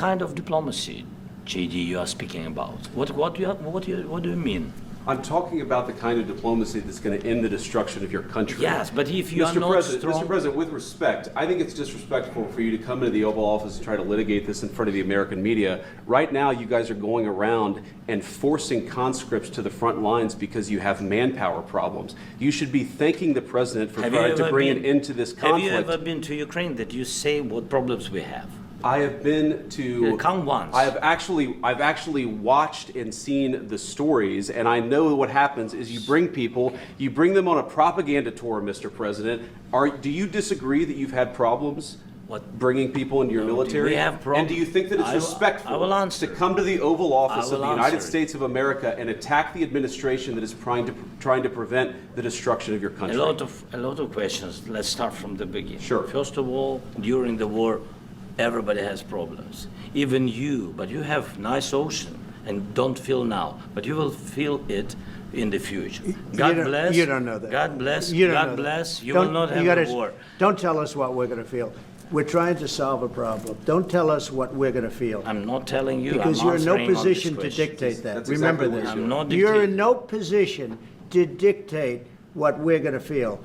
kind of diplomacy, JD, you are speaking about? What do you mean? I'm talking about the kind of diplomacy that's going to end the destruction of your country. Yes, but if you are not strong... Mr. President, with respect, I think it's disrespectful for you to come into the Oval Office and try to litigate this in front of the American media. Right now, you guys are going around and forcing conscripts to the front lines because you have manpower problems. You should be thanking the President for trying to bring an end to this conflict. Have you ever been to Ukraine that you say what problems we have? I have been to. Come once. I've actually watched and seen the stories, and I know what happens is you bring them on a propaganda tour, Mr. President. Do you disagree that you've had problems bringing people into your military? We have problems. And do you think that it's respectful to come to the Oval Office of the United States of America and attack the administration that is trying to prevent the destruction of your country? A lot of questions. Let's start from the beginning. Sure. First of all, during the war, everybody has problems, even you, but you have nice ocean and don't feel now, but you will feel it in the future. God bless. You don't know that. God bless. You don't God know bless. That. You will not have a war. Don't tell us what we're going to feel. We're trying to solve a problem. Don't tell us what we're going to feel. I'm not telling you. Because I'm you're in no answering on this position to question. dictate that. That's Remember exactly this. what I'm not You're dictating. in no position to dictate what we're going to feel.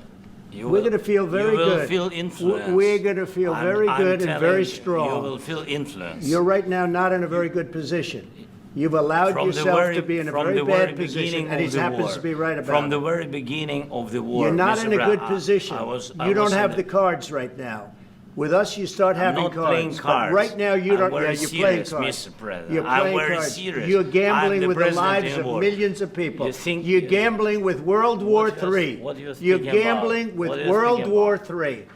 We're going to feel very good. You will feel influence. We're going to feel very good and very strong. You will feel influence. You're right now not in a very good position. You've allowed yourself to be in a very bad position, and he happens to be right about it. From the very beginning of the war, You're not in a good position. I You don't was have the cards right now. With us, you start having not cards. playing cards. But right now, you don't. I'm very You're playing serious, cards. Mr. President. You're I'm playing very cards. serious. You're I'm gambling the with the president lives in of war. millions of people. You're gambling with World War III. What do you think You're about? gambling What with do you World think War about? III.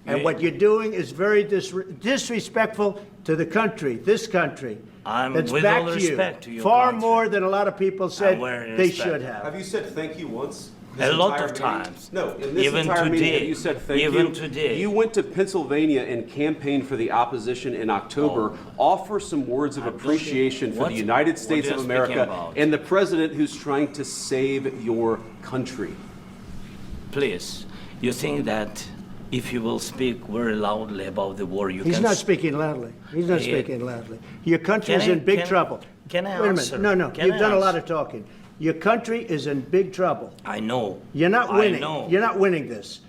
And what you're doing is very disrespectful to the country, this country. That's with back all to you. respect to your Far country. more than a lot of people said very they respect. should have. Have you said thank you once? A lot of Meeting? times. No, in this Even entire meeting, today. have you said thank you? Even today. You went to Pennsylvania and campaigned for the opposition in October. Offer some words of appreciation for the United States what of you're speaking America about? and the president who's trying to save your country. Please, you think that if you will speak very loudly about the war, you He's can... not speaking loudly. He's not speaking loudly. Your country is in big trouble. Can I Wait a answer? minute. No. Can You've I done a lot answer? of talking. Your country is in big trouble. I know. You're not winning. I know. You're not winning this.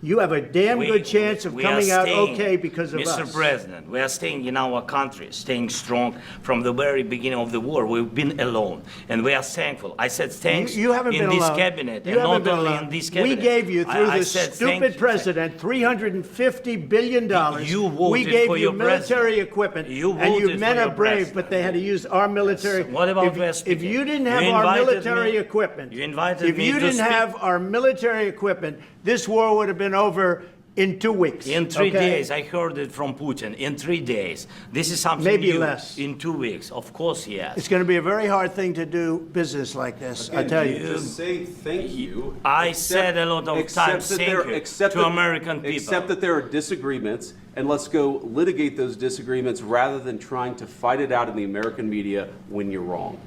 You have a damn good chance of we are coming out staying, okay because of us. Mr. President, we are staying in our country, staying strong from the very beginning of the war. We've been alone, and we are thankful. I said thanks You haven't in been this alone. cabinet, You and haven't not been only alone. in this cabinet. We gave you, through I this said thank stupid you. president, $350 billion. You voted we gave for you your military president. equipment, You and you voted men for are your brave, president. but they had to use our military. What about if you didn't have You our invited military me- equipment, You invited if me you to didn't speak. have our military equipment, this war would have been over in 2 weeks. In 3 okay? days, I heard it from Putin. In 3 days, this is something Maybe new. less. In 2 weeks, of course, yes. It's going to be a very hard thing to do business like this, I tell you. Just say thank you. I said a lot of times thank you to American people. Accept that there are disagreements, and let's go litigate those disagreements rather than trying to fight it out in the American media when you're wrong.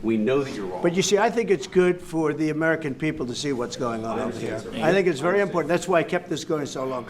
We know that you're wrong. But you see, I think it's good for the American people to see what's going on over here. I think it's very important. That's why I kept this going so long.